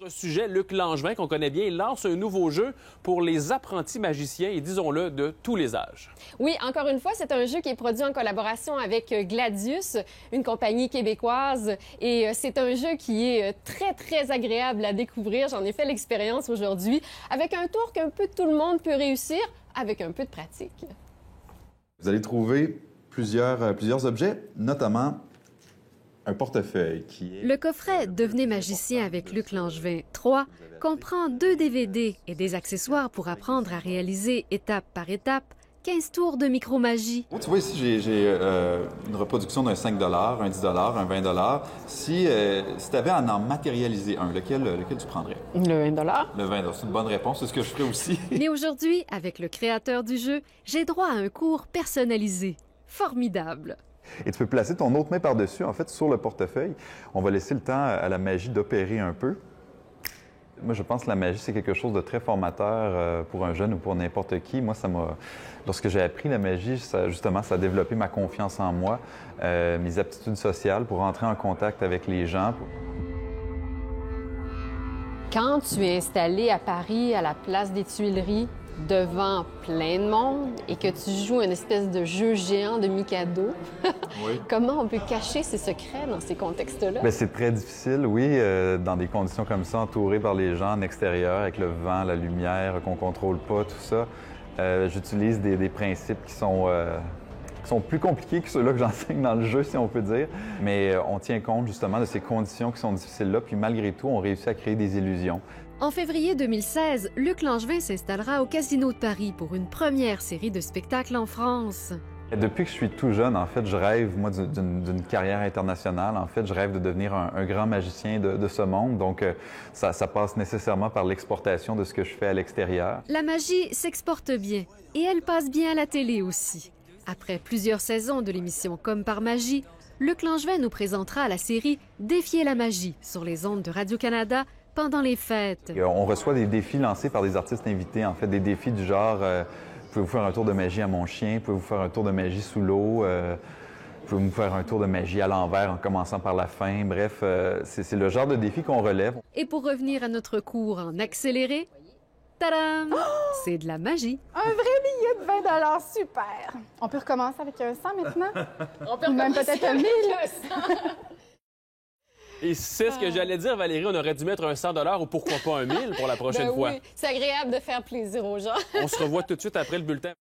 Autre sujet, Luc Langevin, qu'on connaît bien, il lance un nouveau jeu pour les apprentis magiciens et, disons-le, de tous les âges. Oui, encore une fois, c'est un jeu qui est produit en collaboration avec Gladius, une compagnie québécoise. Et c'est un jeu qui est très, très agréable à découvrir. J'en ai fait l'expérience aujourd'hui avec un tour qu'un peu tout le monde peut réussir avec un peu de pratique. Vous allez trouver plusieurs objets, notamment un portefeuille qui est... Le coffret « Devenez magicien avec Luc Langevin 3 » comprend 2 DVD et des accessoires pour apprendre à réaliser étape par étape 15 tours de micromagie. Tu vois ici, j'ai une reproduction d'un 5 un 10 un 20 Si tu avais à en matérialiser un, lequel tu prendrais? Le 20 Le 20 c'est une bonne réponse, c'est ce que je ferais aussi. Mais aujourd'hui, avec le créateur du jeu, j'ai droit à un cours personnalisé. Formidable! Et tu peux placer ton autre main par-dessus, en fait, sur le portefeuille. On va laisser le temps à la magie d'opérer un peu. Moi, je pense que la magie, c'est quelque chose de très formateur pour un jeune ou pour n'importe qui. Moi, lorsque j'ai appris la magie, ça a développé ma confiance en moi, mes aptitudes sociales pour entrer en contact avec les gens. Quand tu es installé à Paris, à la place des Tuileries, devant plein de monde et que tu joues une espèce de jeu géant de Mikado, Oui. Comment on peut cacher ses secrets dans ces contextes-là? Bien, c'est très difficile, oui, dans des conditions comme ça, entouré par les gens en extérieur, avec le vent, la lumière, qu'on ne contrôle pas, tout ça. J'utilise des principes qui sont plus compliqués que ceux-là que j'enseigne dans le jeu, si on peut dire. Mais on tient compte justement de ces conditions qui sont difficiles-là, puis malgré tout, on réussit à créer des illusions. En février 2016, Luc Langevin s'installera au Casino de Paris pour une première série de spectacles en France. Depuis que je suis tout jeune, en fait, je rêve, moi, d'une carrière internationale. En fait, je rêve de devenir un grand magicien de ce monde. Donc, ça passe nécessairement par l'exportation de ce que je fais à l'extérieur. La magie s'exporte bien et elle passe bien à la télé aussi. Après plusieurs saisons de l'émission Comme par magie, Luc Langevin nous présentera la série Défier la magie sur les ondes de Radio-Canada pendant les fêtes. On reçoit des défis lancés par des artistes invités, en fait, des défis du genre pouvez-vous faire un tour de magie à mon chien, pouvez-vous faire un tour de magie sous l'eau, pouvez-vous faire un tour de magie à l'envers en commençant par la fin. Bref, c'est le genre de défi qu'on relève. Et pour revenir à notre cours en accéléré, tadam! C'est de la magie. Un vrai billet de 20 super! On peut recommencer avec un 100 maintenant? On peut Ou même peut-être un 1000? Et c'est ce que j'allais dire, Valérie, on aurait dû mettre un 100 ou pourquoi pas un 1000 pour la prochaine fois. Oui, c'est agréable de faire plaisir aux gens. On se revoit tout de suite après le bulletin.